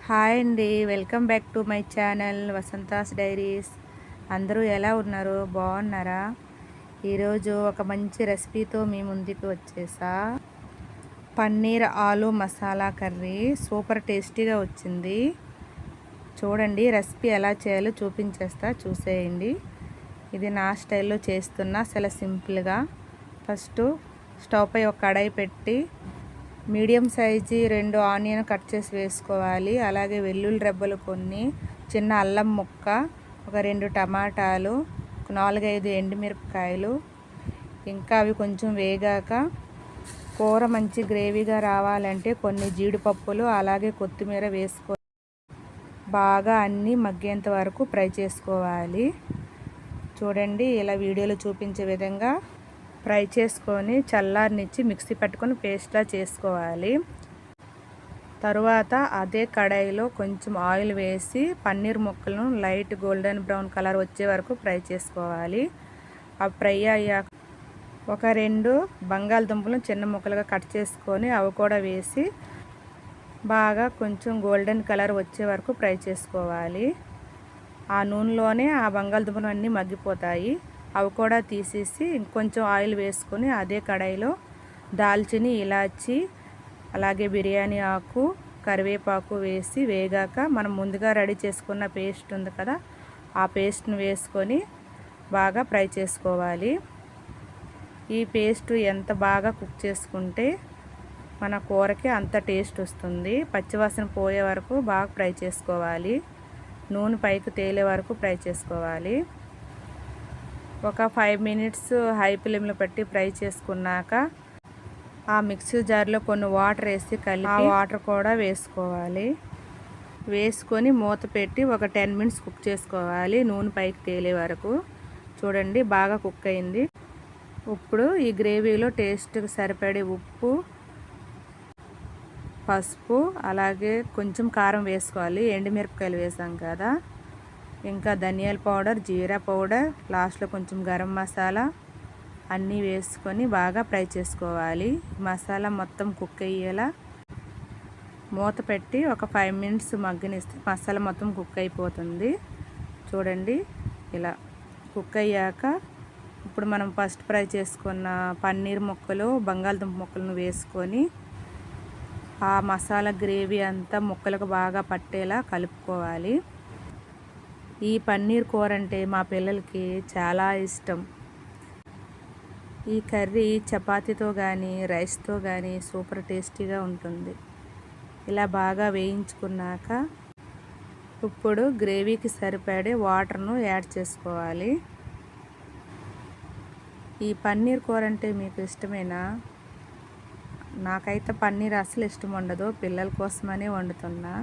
Hi అండి, welcome back to my channel Vasantha's diaries. అందరూ ఎలా ఉన్నారు? బాగున్నారా? ఈరోజు ఒక మంచి రెసిపీతో మీ ముందుకు వచ్చేసా. పన్నీర్ ఆలు మసాలా కర్రీ సూపర్ టేస్టీగా వచ్చింది. చూడండి, రెసిపీ ఎలా చేయాలో చూపించేస్తా, చూసేయండి. ఇది నా స్టైల్లో చేస్తున్నా, చాలా సింపుల్గా. ఫస్ట్ స్టవ్ పై ఒక కడాయి పెట్టి మీడియం సైజు 2 ఆనియన్ కట్ చేసి వేసుకోవాలి. అలాగే వెల్లుల్లి రెబ్బలు కొన్ని, చిన్న అల్లం ముక్క, ఒక 2 టమాటాలు, 4-5 ఎండుమిరపకాయలు. ఇంకా అవి కొంచెం వేగాక కూర మంచి గ్రేవీగా రావాలంటే కొన్ని జీడిపప్పులు అలాగే కొత్తిమీర వేసుకొని బాగా అన్నీ మగ్గేంత వరకు ఫ్రై చేసుకోవాలి. చూడండి, ఇలా వీడియోలో చూపించే విధంగా ఫ్రై చేసుకొని చల్లారనిచ్చి మిక్సీ పట్టుకొని పేస్ట్లా చేసుకోవాలి. తరువాత అదే కడాయిలో కొంచెం ఆయిల్ వేసి పన్నీర్ ముక్కలను లైట్ గోల్డెన్ బ్రౌన్ కలర్ వచ్చే వరకు ఫ్రై చేసుకోవాలి. అవి ఫ్రై అయ్యాక ఒక 2 బంగాళదుంపలను చిన్న ముక్కలుగా కట్ చేసుకొని అవి కూడా వేసి బాగా కొంచెం గోల్డెన్ కలర్ వచ్చే వరకు ఫ్రై చేసుకోవాలి. ఆ నూనెలోనే ఆ బంగాళదుంపలు అన్నీ మగ్గిపోతాయి. అవి కూడా తీసేసి ఇంకొంచెం ఆయిల్ వేసుకొని అదే కడాయిలో దాల్చిని, ఇలాచి, అలాగే బిర్యానీ ఆకు, కరివేపాకు వేసి వేగాక మనం ముందుగా రెడీ చేసుకున్న పేస్ట్ ఉంది కదా, ఆ పేస్ట్ని వేసుకొని బాగా ఫ్రై చేసుకోవాలి. ఈ పేస్ట్ ఎంత బాగా కుక్ చేసుకుంటే మన కూరకి అంత టేస్ట్ వస్తుంది. పచ్చివాసన పోయే వరకు బాగా ఫ్రై చేసుకోవాలి. నూనె పైకి తేలే వరకు ఫ్రై చేసుకోవాలి. ఒక 5 మినిట్స్ హై ఫ్లేమ్లో పెట్టి ఫ్రై చేసుకున్నాక ఆ మిక్సీ జార్లో కొన్ని వాటర్ వేసి కలిపి ఆ వాటర్ కూడా వేసుకోవాలి. వేసుకొని మూత పెట్టి ఒక 10 మినిట్స్ కుక్ చేసుకోవాలి, నూనె పైకి తేలే వరకు. చూడండి, బాగా కుక్ అయింది. ఇప్పుడు ఈ గ్రేవీలో టేస్ట్కి సరిపడే ఉప్పు, పసుపు, అలాగే కొంచెం కారం వేసుకోవాలి. ఎండుమిరపకాయలు వేసాం కదా. ఇంకా ధనియాల పౌడర్, జీరా పౌడర్, లాస్ట్లో కొంచెం గరం మసాలా అన్నీ వేసుకొని బాగా ఫ్రై చేసుకోవాలి. మసాలా మొత్తం కుక్ అయ్యేలా మూత పెట్టి ఒక 5 మినిట్స్ మగ్గనిస్తే మసాలా మొత్తం కుక్ అయిపోతుంది. చూడండి, ఇలా కుక్ అయ్యాక ఇప్పుడు మనం ఫస్ట్ ఫ్రై చేసుకున్న పన్నీర్ ముక్కలు, బంగాళదుంప ముక్కలను వేసుకొని ఆ మసాలా గ్రేవీ అంతా ముక్కలకు బాగా పట్టేలా కలుపుకోవాలి. ఈ పన్నీర్ కూర అంటే మా పిల్లలకి చాలా ఇష్టం. ఈ కర్రీ చపాతీతో కానీ రైస్తో కానీ సూపర్ టేస్టీగా ఉంటుంది. ఇలా బాగా వేయించుకున్నాక ఇప్పుడు గ్రేవీకి సరిపడే వాటర్ను యాడ్ చేసుకోవాలి. ఈ పన్నీర్ కూర అంటే మీకు ఇష్టమేనా? నాకైతే పన్నీర్ అసలు ఇష్టం ఉండదు. పిల్లల కోసమనే వండుతున్నా.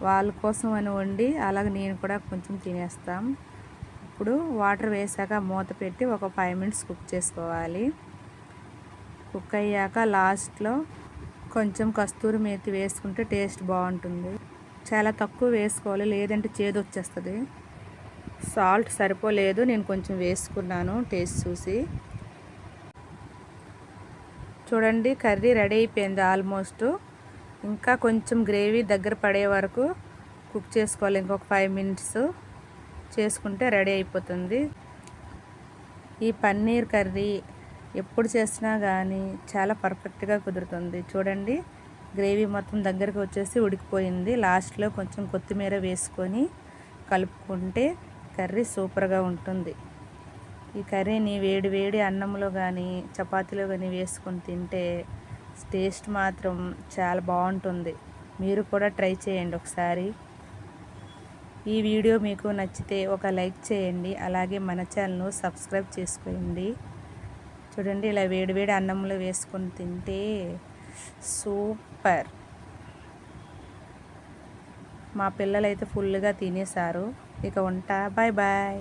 వాళ్ళ కోసం అని వండి అలాగే నేను కూడా కొంచెం తినేస్తాం. ఇప్పుడు వాటర్ వేసాక మూత పెట్టి ఒక 5 మినిట్స్ కుక్ చేసుకోవాలి. కుక్ అయ్యాక లాస్ట్లో కొంచెం కస్తూరి మేతి వేసుకుంటే టేస్ట్ బాగుంటుంది. చాలా తక్కువ వేసుకోవాలి, లేదంటే చేదు వచ్చేస్తుంది. సాల్ట్ సరిపోలేదు, నేను కొంచెం వేసుకున్నాను టేస్ట్ చూసి. చూడండి, కర్రీ రెడీ అయిపోయింది ఆల్మోస్ట్. ఇంకా కొంచెం గ్రేవీ దగ్గర పడే వరకు కుక్ చేసుకోవాలి. ఇంకొక 5 మినిట్స్ చేసుకుంటే రెడీ అయిపోతుంది. ఈ పన్నీర్ కర్రీ ఎప్పుడు చేసినా కానీ చాలా పర్ఫెక్ట్గా కుదురుతుంది. చూడండి, గ్రేవీ మొత్తం దగ్గరకు వచ్చేసి ఉడికిపోయింది. లాస్ట్లో కొంచెం కొత్తిమీర వేసుకొని కలుపుకుంటే కర్రీ సూపర్గా ఉంటుంది. ఈ కర్రీని వేడి వేడి అన్నంలో కానీ చపాతీలో కానీ వేసుకొని తింటే టేస్ట్ మాత్రం చాలా బాగుంటుంది. మీరు కూడా ట్రై చేయండి ఒకసారి. ఈ వీడియో మీకు నచ్చితే ఒక లైక్ చేయండి, అలాగే మన ఛానల్ను సబ్స్క్రైబ్ చేసుకోండి. చూడండి, ఇలా వేడివేడి అన్నంలో వేసుకొని తింటే సూపర్. మా పిల్లలైతే ఫుల్గా తినేశారు. ఇక ఉంటా, బాయ్ బాయ్.